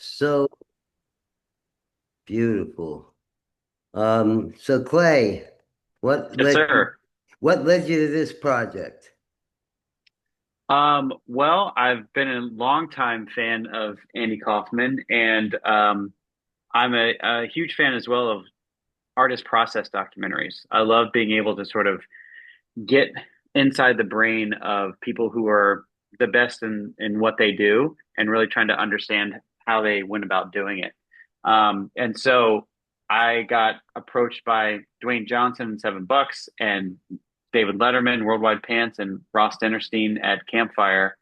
So beautiful. So Clay, what Yes, led you, sir. what led you to this project? Well, I've been a longtime fan of Andy Kaufman, and I'm a huge fan as well of artist process documentaries. I love being able to sort of get inside the brain of people who are the best in what they do and really trying to understand how they went about doing it. And so I got approached by Dwayne Johnson, $7 and David Letterman, Worldwide Pants, and Ross Dinerstein at Campfire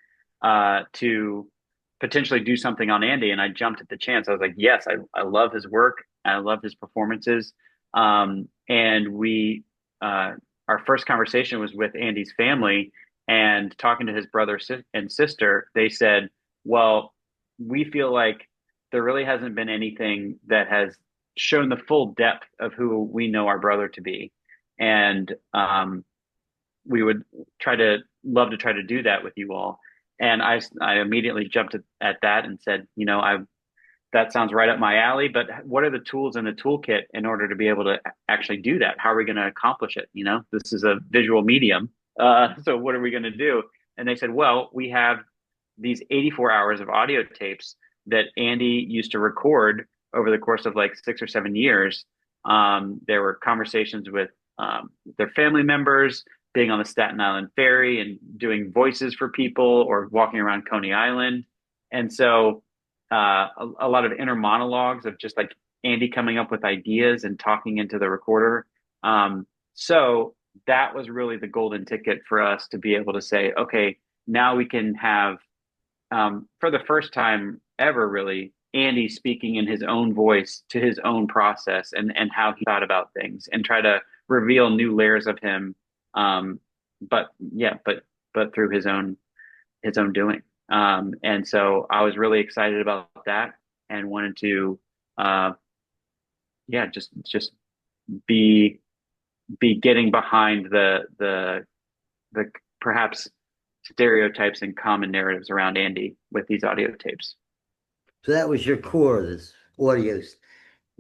to potentially do something on Andy. And I jumped at the chance. I was like, yes, I love his work. I love his performances. And we, our first conversation was with Andy's family and talking to his brother and sister. They said, well, we feel like there really hasn't been anything that has shown the full depth of who we know our brother to be. And we would love to try to do that with you all. And I immediately jumped at that and said, that sounds right up my alley, but what are the tools in the toolkit in order to be able to actually do that? How are we going to accomplish it? This is a visual medium. So what are we going to do? And they said, well, we have these 84 hours of audio tapes that Andy used to record over the course of like 6 or 7 years. There were conversations with their family members, being on the Staten Island ferry and doing voices for people or walking around Coney Island. And so a lot of inner monologues of just like Andy coming up with ideas and talking into the recorder. So that was really the golden ticket for us to be able to say, okay, now we can have, for the first time ever, really, Andy speaking in his own voice to his own process and how he thought about things and try to reveal new layers of him. But yeah, but through his own doing. And so I was really excited about that and wanted to, uh, yeah, just be be getting behind the perhaps stereotypes and common narratives around Andy with these audio tapes. So that was your core, this audio.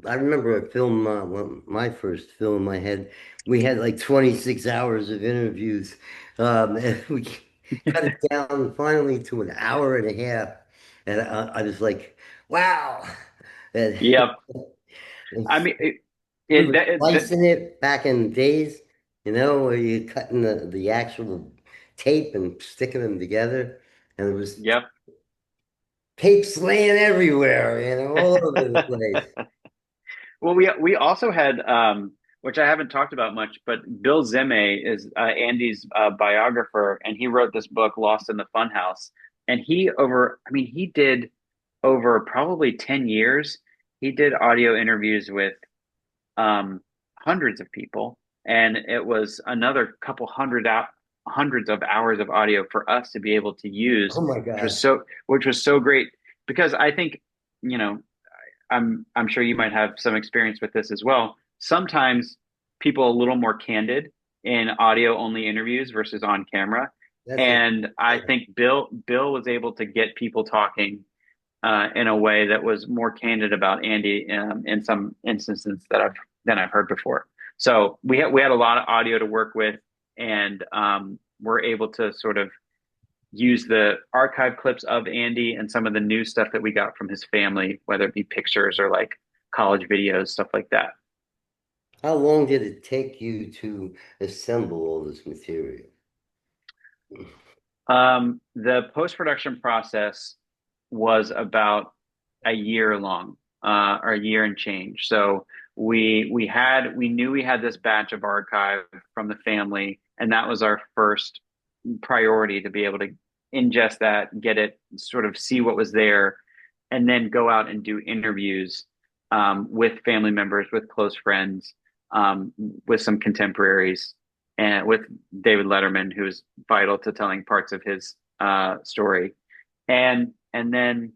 I remember a film, my first film I had, we had like 26 hours of interviews. And we cut it down finally to an hour and a half. And I was like, wow. And Yep. I mean, it, we it, were that, it, slicing it back in the days, where you cutting the actual tape and sticking them together. And there was yep. tapes laying everywhere, all over the place. Well, we also had, which I haven't talked about much, but Bill Zime is Andy's biographer, and he wrote this book, Lost in the Funhouse. And I mean, he did over probably 10 years, he did audio interviews with um, hundreds of people, and it was another couple hundreds of hours of audio for us to be able to use, Oh my which was God. so great because I think, you know, I'm sure you might have some experience with this as well. Sometimes people a little more candid in audio only interviews versus on camera. That's it. And I think Bill was able to get people talking in a way that was more candid about Andy in some instances than I've heard before. So we had a lot of audio to work with, and we're able to sort of use the archive clips of Andy and some of the new stuff that we got from his family, whether it be pictures or like college videos, stuff like that. How long did it take you to assemble all this material? The post-production process was about a year long, or a year and change. So we knew we had this batch of archive from the family, and that was our first priority to be able to ingest that, get it, sort of see what was there, and then go out and do interviews with family members, with close friends, with some contemporaries, and with David Letterman, who's vital to telling parts of his story, and then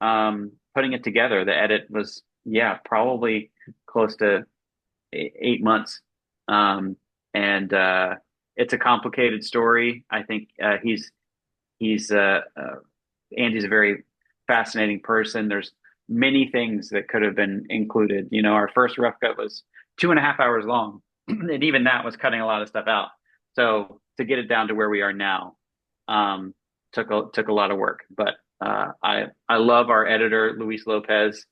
putting it together. The edit was, yeah, probably close to 8 months, and it's a complicated story. I think he's Andy's a very fascinating person. There's many things that could have been included. You know, our first rough cut was 2.5 hours long, and even that was cutting a lot of stuff out. So to get it down to where we are now, um, took a lot of work. But I love our editor Luis Lopez,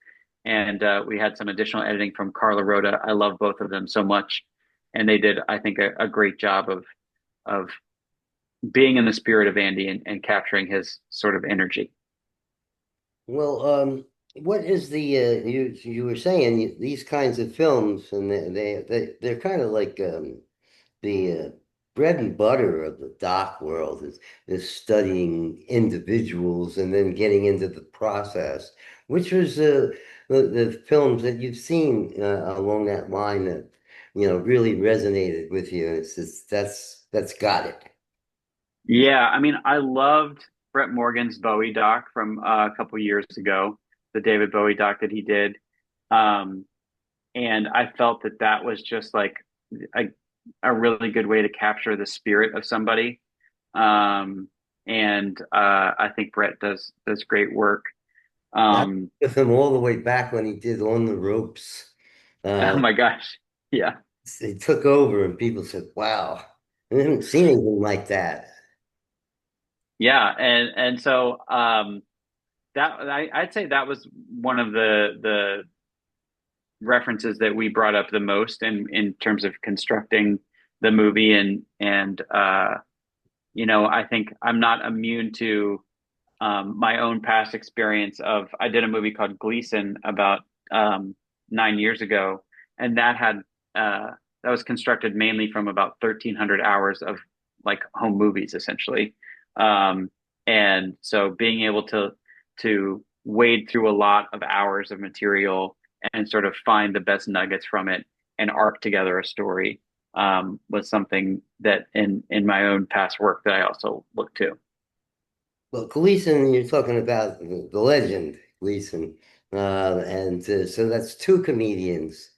and we had some additional editing from Carla Rhoda. I love both of them so much, and they did, I think, a great job of being in the spirit of Andy and capturing his sort of energy. Well, what is the you were saying these kinds of films, and they're kind of like the bread and butter of the doc world is studying individuals and then getting into the process. Which was the films that you've seen along that line that really resonated with you? It's just, that's got it. Yeah, I mean, I loved Brett Morgan's Bowie doc from a couple years ago, the David Bowie doc that he did. Um, and I felt that that was just like a, a really good way to capture the spirit of somebody. Um, and I think Brett does great work. That Um, with him all the way back when he did On the Ropes. oh Uh, my gosh. Yeah. it took over and people said, wow, I haven't seen anything like that. Yeah, and so that I'd say that was one of the references that we brought up the most in terms of constructing the movie and you know, I think I'm not immune to my own past experience of I did a movie called Gleason about 9 years ago, and that was constructed mainly from about 1,300 hours of like home movies essentially. Um, and so being able to wade through a lot of hours of material and sort of find the best nuggets from it and arc together a story was something that in my own past work that I also look to. Well, Gleason, you're talking about the legend, Gleason. And so that's two comedians.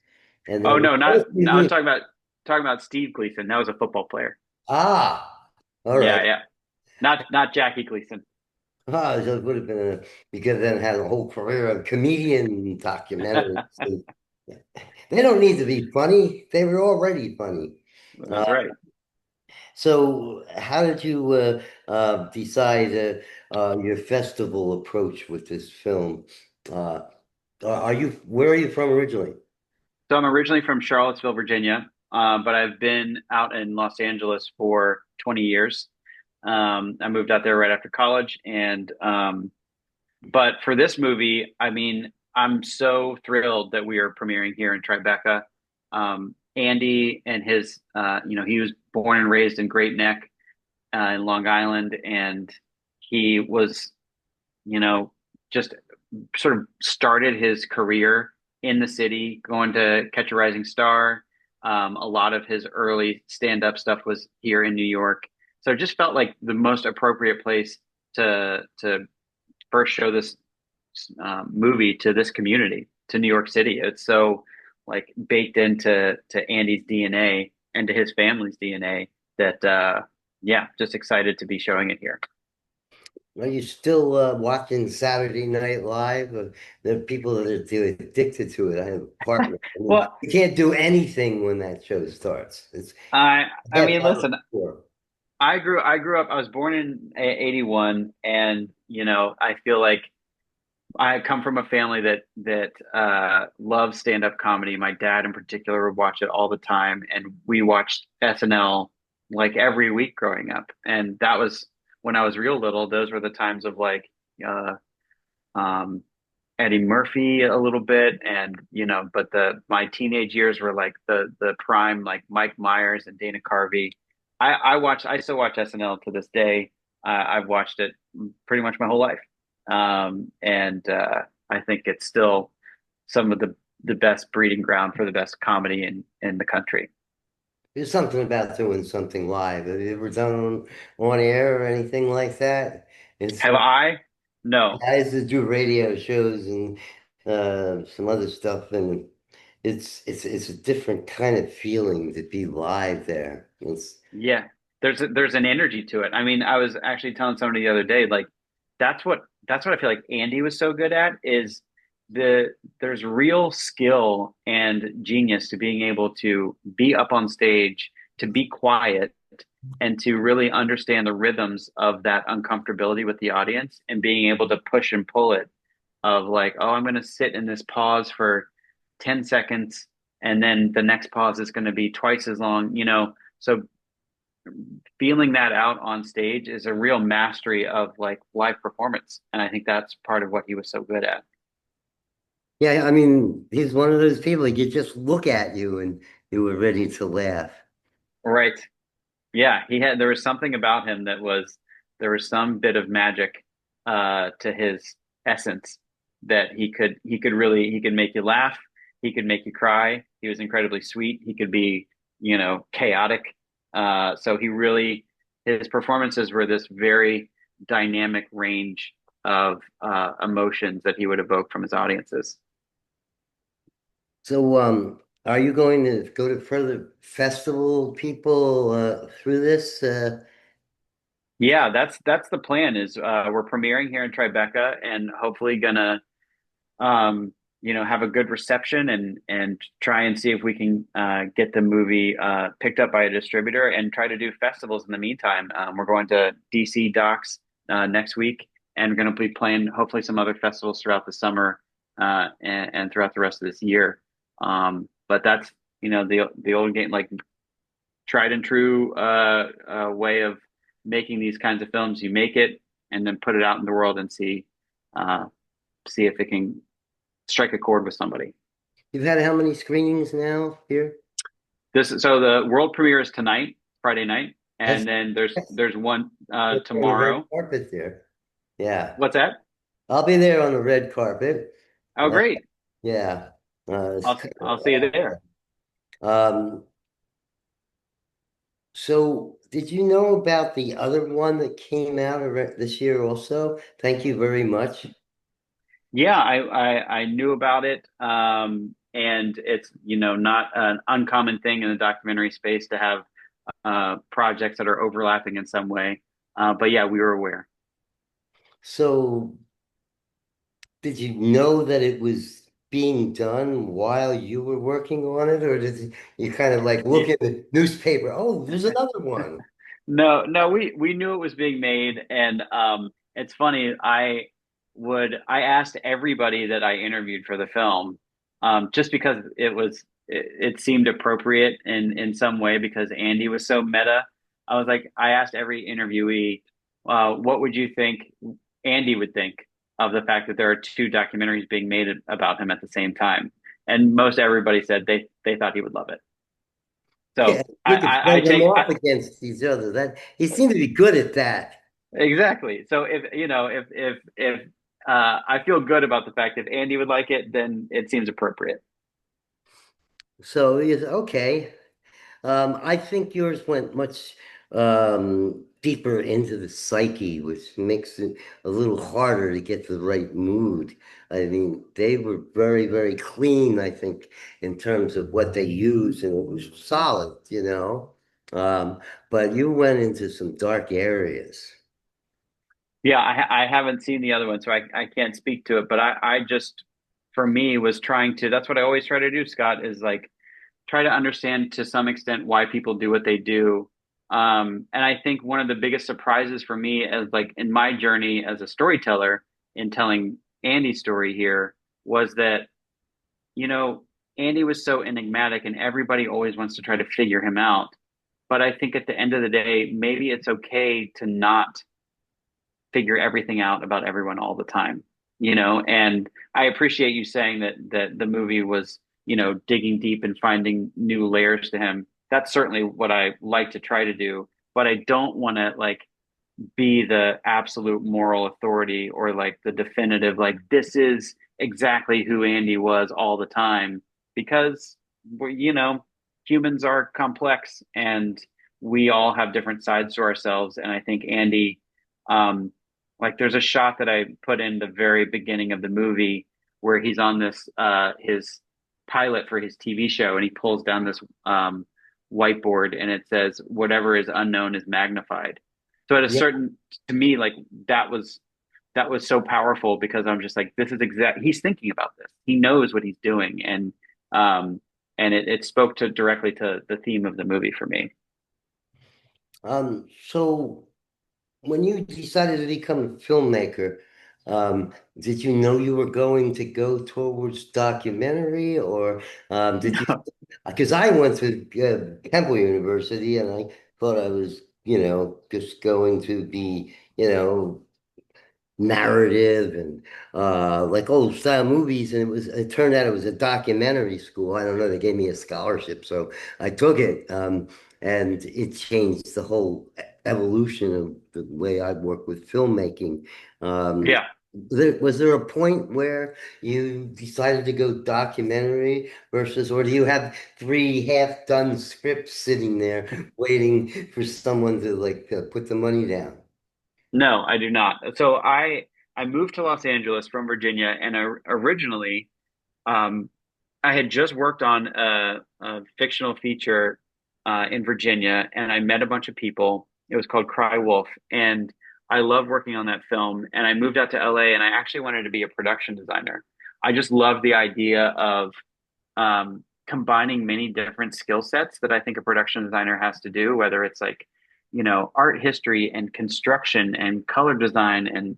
And Oh then no, what not else do you no, I was mean? talking about Steve Gleason. That was a football player. Ah, all Yeah, right. yeah. Not Jackie Gleason. Ah, so it would have been because then had a whole career of comedian documentaries. And they don't need to be funny. They were already funny. Uh, That's right. so how did you decide your festival approach with this film? Uh, where are you from originally? So I'm originally from Charlottesville, Virginia, but I've been out in Los Angeles for 20 years. I moved out there right after college, and but for this movie, I mean, I'm so thrilled that we are premiering here in Tribeca. Andy and his, you know, he was born and raised in Great Neck in Long Island, and he was, you know, just sort of started his career in the city, going to Catch a Rising Star. A lot of his early stand-up stuff was here in New York, so it just felt like the most appropriate place to first show this movie to this community, to New York City. It's so like baked into to Andy's DNA and to his family's DNA that yeah, just excited to be showing it here. Are you still watching Saturday Night Live? There are people that are addicted to it. I have a partner. I mean, Well, you can't do anything when that show starts. It's I that's mean, listen, before. I grew up. I was born in '81, and you know, I feel like I come from a family that loves stand-up comedy. My dad, in particular, would watch it all the time, and we watched SNL like every week growing up. And that was when I was real little. Those were the times of like uh, um, Eddie Murphy a little bit, and you know, but the my teenage years were like the prime like Mike Myers and Dana Carvey. I still watch SNL to this day. I've watched it pretty much my whole life, and I think it's still some of the best breeding ground for the best comedy in the country. There's something about doing something live. Have you ever done on air or anything like that? It's Have I? No. I used to do radio shows and some other stuff, and it's a different kind of feeling to be live there. It's Yeah, there's an energy to it. I mean, I was actually telling somebody the other day, like that's what I feel like Andy was so good at is there's real skill and genius to being able to be up on stage, to be quiet, and to really understand the rhythms of that uncomfortability with the audience and being able to push and pull it of like, oh, I'm going to sit in this pause for 10 seconds and then the next pause is going to be twice as long, so feeling that out on stage is a real mastery of like live performance, and I think that's part of what he was so good at. Yeah, I mean, he's one of those people, he could just look at you and you were ready to laugh. Right. Yeah, there was something about him that was there was some bit of magic to his essence that he could make you laugh, he could make you cry. He was incredibly sweet. He could be, chaotic. So his performances were this very dynamic range of emotions that he would evoke from his audiences. So, are you going to go to further festival people through this? Yeah, that's the plan is we're premiering here in Tribeca and hopefully gonna have a good reception and try and see if we can get the movie picked up by a distributor and try to do festivals in the meantime. We're going to DC Docs next week, and we're going to be playing hopefully some other festivals throughout the summer and throughout the rest of this year. But that's the old game, like tried and true way of making these kinds of films. You make it and then put it out in the world and see if it can strike a chord with somebody. You've had how many screenings now here? So the world premiere is tonight, Friday night, That's, and then that's there's one on the red tomorrow. carpet there. Yeah, What's that? I'll be there on the red carpet. Oh, Uh, great! yeah, it's kind I'll see you there. um, so did you know about the other one that came out this year also? Thank you very much. Yeah, I knew about it, and it's not an uncommon thing in the documentary space to have projects that are overlapping in some way. But yeah, we were aware. So did you know that it was being done while you were working on it, or did you kind of like Yeah. look at the newspaper? Oh, there's another one. No, we knew it was being made, and it's funny. I asked everybody that I interviewed for the film, just because it seemed appropriate in some way because Andy was so meta. I asked every interviewee, what would you think Andy would think of the fact that there are two documentaries being made about him at the same time, and most everybody said they thought he would love it. Yeah, So you could throw them off against each other. That he seemed to be good at that. exactly. So if I feel good about the fact if Andy would like it, then it seems appropriate. So yes, okay. I think yours went much deeper into the psyche, which makes it a little harder to get the right mood. I mean, they were very, very clean, I think, in terms of what they used, and it was solid, you know. But you went into some dark areas. Yeah, I haven't seen the other one, so I can't speak to it. But I just, for me, was trying to. That's what I always try to do, Scott, is like try to understand to some extent why people do what they do. And I think one of the biggest surprises for me as like in my journey as a storyteller in telling Andy's story here was that, you know, Andy was so enigmatic and everybody always wants to try to figure him out. But I think at the end of the day, maybe it's okay to not figure everything out about everyone all the time, and I appreciate you saying that the movie was, digging deep and finding new layers to him. That's certainly what I like to try to do, but I don't want to like be the absolute moral authority or like the definitive like this is exactly who Andy was all the time because humans are complex and we all have different sides to ourselves, and I think Andy, um like there's a shot that I put in the very beginning of the movie where he's on this his pilot for his TV show and he pulls down this whiteboard and it says whatever is unknown is magnified. So at a Yeah, certain, to me, like that was that was so powerful because I'm just like, this is he's thinking about this. He knows what he's doing. Um, and it spoke to directly to the theme of the movie for me. So when you decided to become a filmmaker, did you know you were going to go towards documentary, or did you? Because I went to Temple University and I thought I was, just going to be, narrative and like old style movies, and it turned out it was a documentary school. I don't know, they gave me a scholarship, so I took it, and it changed the whole evolution of the way I work with filmmaking. um, Yeah. was there a point where you decided to go documentary versus, or do you have three half-done scripts sitting there waiting for someone to like put the money down? No, I do not. So I moved to Los Angeles from Virginia, and originally, um, I had just worked on a fictional feature in Virginia, and I met a bunch of people. It was called Cry Wolf, and I loved working on that film. And I moved out to LA, and I actually wanted to be a production designer. I just loved the idea of combining many different skill sets that I think a production designer has to do, whether it's like, art history and construction and color design and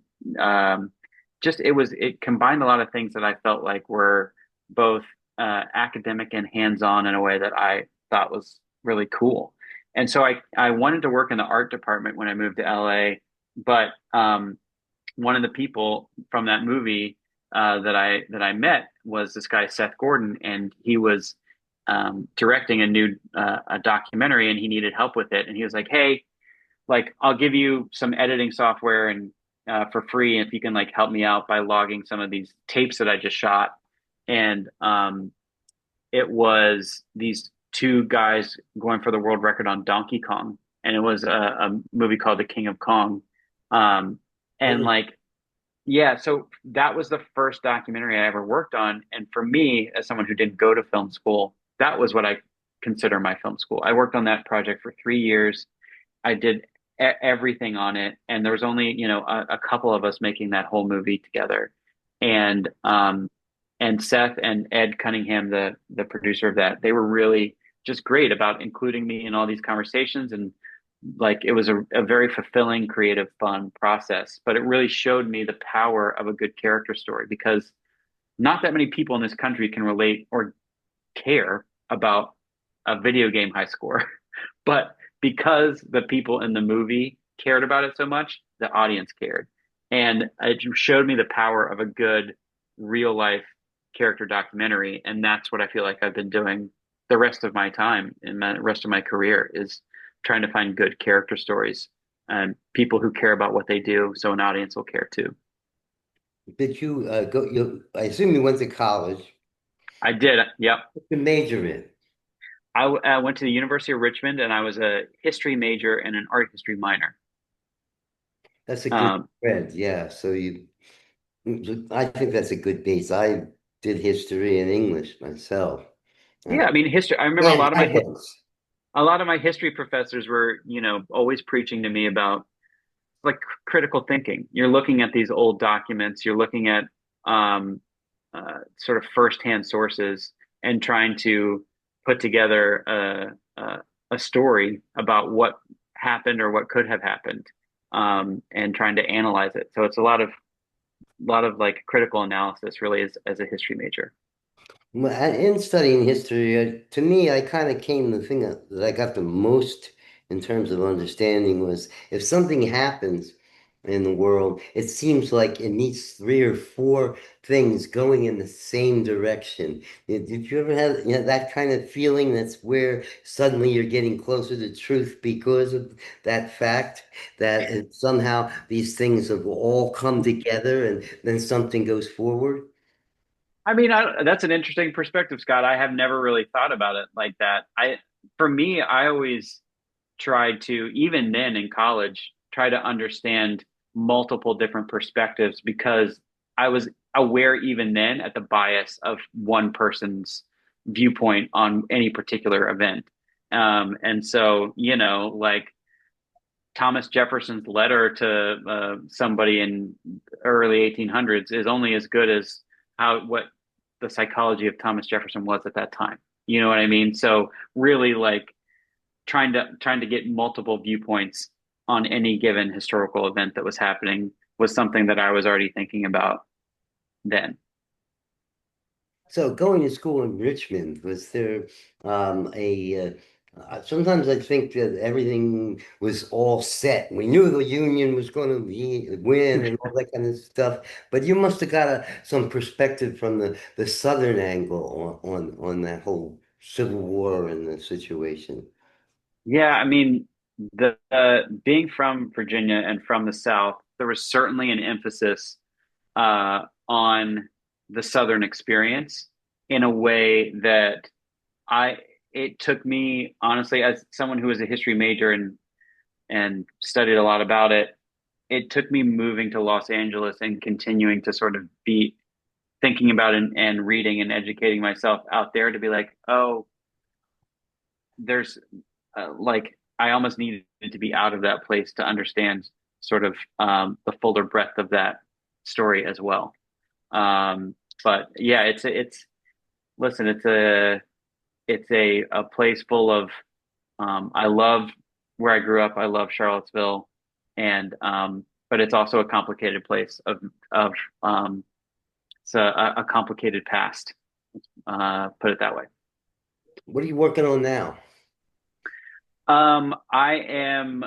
just it combined a lot of things that I felt like were both academic and hands-on in a way that I thought was really cool. And so I wanted to work in the art department when I moved to LA, but one of the people from that movie that I met was this guy Seth Gordon, and he was directing a documentary, and he needed help with it. And he was like, "Hey, like I'll give you some editing software and for free if you can like help me out by logging some of these tapes that I just shot." And it was these two guys going for the world record on Donkey Kong, and it was a movie called The King of Kong. Um, and like yeah, so that was the first documentary I ever worked on. And for me, as someone who didn't go to film school, that was what I consider my film school. I worked on that project for 3 years. I did everything on it. And there was only, a couple of us making that whole movie together. And Seth and Ed Cunningham, the producer of that, they were really just great about including me in all these conversations. And like it was a very fulfilling, creative, fun process. But it really showed me the power of a good character story because not that many people in this country can relate or care about a video game high score. But because the people in the movie cared about it so much, the audience cared. And it showed me the power of a good real life character documentary. And that's what I feel like I've been doing the rest of my time and the rest of my career is trying to find good character stories and people who care about what they do so an audience will care too. Did you go? I assume you went to college. I did. Yep. What's your major in? I went to the University of Richmond and I was a history major and an art history minor. That's a good Um, spread. Yeah. So I think that's a good base. I did history and English myself. yeah, I mean, history. I remember Man, I was. a lot of my history professors were, always preaching to me about like critical thinking. You're looking at these old documents, you're looking at um, sort of firsthand sources and trying to put together a story about what happened or what could have happened, and trying to analyze it. So it's a lot of like critical analysis really as a history major. In studying history, to me, I kind of came the thing that I got the most in terms of understanding was if something happens in the world, it seems like it needs three or four things going in the same direction. Did you ever have, that kind of feeling? That's where suddenly you're getting closer to truth because of that fact that somehow these things have all come together and then something goes forward. I mean, that's an interesting perspective, Scott. I have never really thought about it like that. For me, I always tried to, even then in college, try to understand multiple different perspectives because I was aware even then at the bias of one person's viewpoint on any particular event. And so, like Thomas Jefferson's letter to somebody in early 1800s is only as good as how what the psychology of Thomas Jefferson was at that time. You know what I mean? So really, like trying to get multiple viewpoints on any given historical event that was happening was something that I was already thinking about then. So going to school in Richmond, was there a sometimes I think that everything was all set. We knew the Union was going to win and all that kind of stuff, but you must have got some perspective from the Southern angle on that whole Civil War and the situation. Yeah, I mean, the being from Virginia and from the South, there was certainly an emphasis on the Southern experience in a way that I it took me honestly, as someone who was a history major and studied a lot about it, it took me moving to Los Angeles and continuing to sort of be thinking about and reading and educating myself out there to be like, oh, there's like I almost needed to be out of that place to understand sort of the fuller breadth of that story as well. But yeah, it's listen, it's a place full of I love where I grew up. I love Charlottesville, and but it's also a complicated place of it's a complicated past. Put it that way. What are you working on now? I am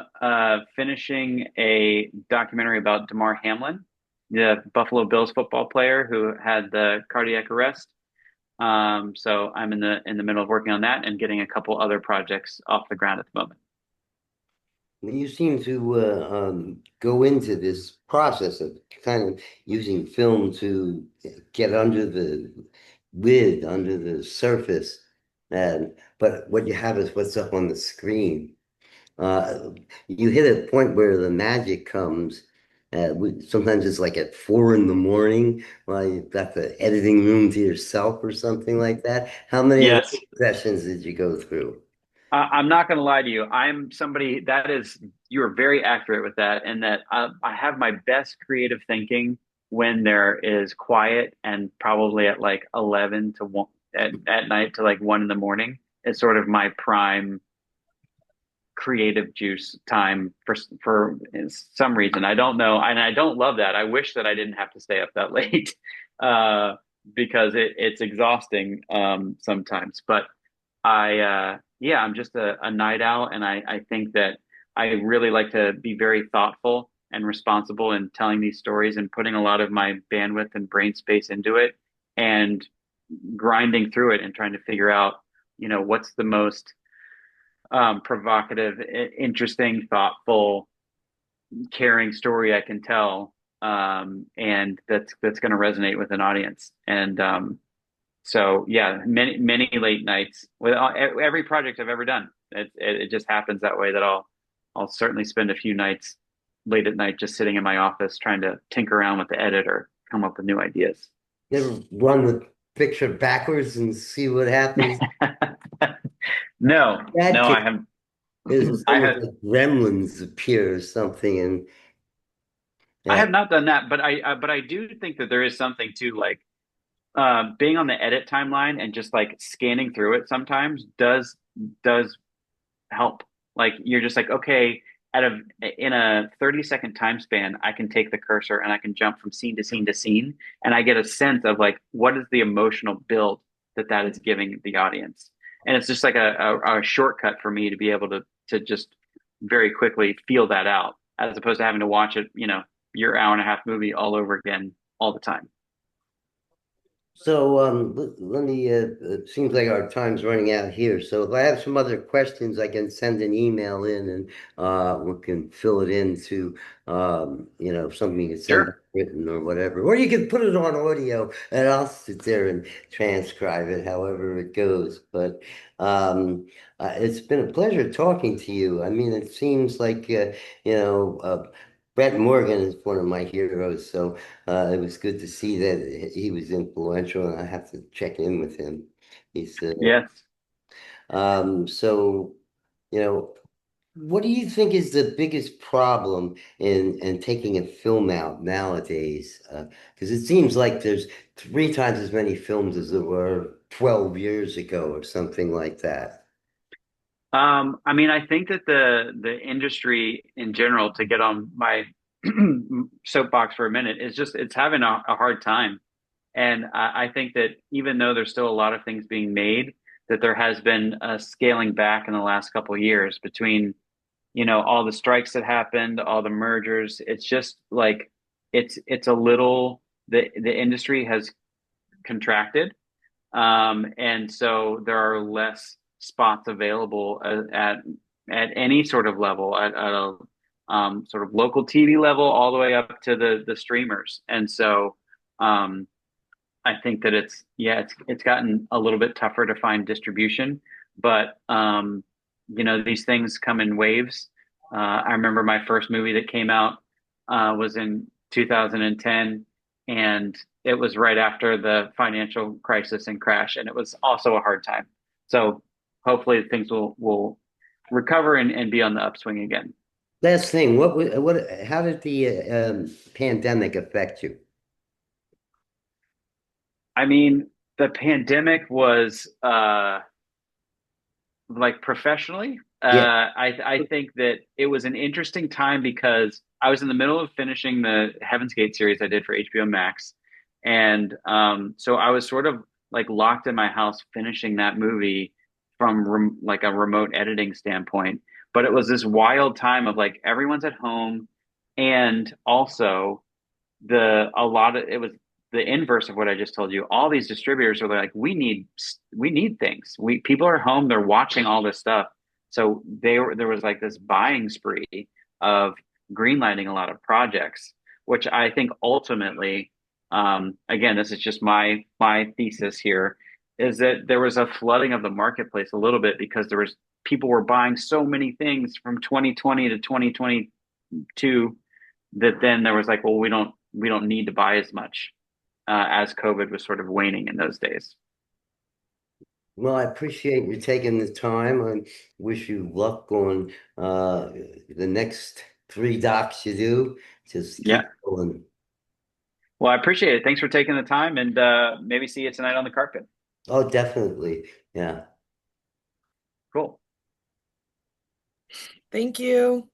finishing a documentary about Damar Hamlin, the Buffalo Bills football player who had the cardiac arrest. So I'm in the middle of working on that and getting a couple other projects off the ground at the moment. You seem to go into this process of kind of using film to get under the lid, under the surface, and but what you have is what's up on the screen. You hit a point where the magic comes. Sometimes it's like at 4 in the morning while you've got the editing room to yourself or something like that. How many of Yes, those sessions did you go through? I'm not going to lie to you. I'm somebody that is, you are very accurate with that, and that I have my best creative thinking when there is quiet and probably at like 11 to 1 at night to like 1 in the morning is sort of my prime creative juice time for some reason. I don't know, and I don't love that. I wish that I didn't have to stay up that late because it's exhausting sometimes. But yeah, I'm just a night owl, and I think that I really like to be very thoughtful and responsible in telling these stories and putting a lot of my bandwidth and brain space into it and grinding through it and trying to figure out, what's the most provocative, interesting, thoughtful, caring story I can tell, and that's going to resonate with an audience. And so, yeah, many late nights with every project I've ever done. It just happens that way that I'll certainly spend a few nights late at night just sitting in my office trying to tinker around with the edit or come up with new ideas. You ever run the picture backwards and see what happens? No, That no, case I have. is I almost have like gremlins appear or something, and I yeah, have not done that, but I do think that there is something to like being on the edit timeline and just like scanning through it sometimes does help. Like you're just like, okay, out of in a 30-second time span, I can take the cursor and I can jump from scene to scene to scene, and I get a sense of like what is the emotional build that is giving the audience. And it's just like a shortcut for me to be able to just very quickly feel that out, as opposed to having to watch it, your hour and a half movie all over again all the time. so let me. It seems like our time's running out here. So if I have some other questions, I can send an email in, and we can fill it into something you can send back Sure. written or whatever, or you can put it on audio, and I'll sit there and transcribe it, however it goes. But it's been a pleasure talking to you. I mean, it seems like you know. Brett Morgan is one of my heroes, so it was good to see that he was influential, and I have to check in with him. He's Yes. so you know What do you think is the biggest problem in taking a film out nowadays? Because it seems like there's 3 times as many films as there were 12 years ago or something like that. I mean, I think that the industry in general, to get on my soapbox for a minute, is just it's having a hard time. And I think that even though there's still a lot of things being made, that there has been a scaling back in the last couple of years between, all the strikes that happened, all the mergers. It's just like it's a little the industry has contracted, and so there are less spots available at any sort of level, at a sort of local TV level, all the way up to the streamers. And so I think that it's gotten a little bit tougher to find distribution, but these things come in waves. I remember my first movie that came out was in 2010, and it was right after the financial crisis and crash, and it was also a hard time. So hopefully things will recover and be on the upswing again. Last thing, how did the pandemic affect you? I mean, the pandemic was like professionally, Yeah. I think that it was an interesting time because I was in the middle of finishing the Heaven's Gate series I did for HBO Max, and so I was sort of like locked in my house finishing that movie from like a remote editing standpoint. But it was this wild time of like everyone's at home, and also the a lot of it was the inverse of what I just told you. All these distributors are like, we need things. We People are home, they're watching all this stuff. So there was like this buying spree of greenlighting a lot of projects, which I think ultimately, again, this is just my thesis here, is that there was a flooding of the marketplace a little bit because there was people were buying so many things from 2020 to 2022 that then there was like, well, we don't need to buy as much as COVID was sort of waning in those days. Well, I appreciate you taking the time and wish you luck on the next 3 docs you do. Just Yeah. keep going. Well, I appreciate it. Thanks for taking the time, and maybe see you tonight on the carpet. Oh, definitely. Yeah. Cool. Thank you.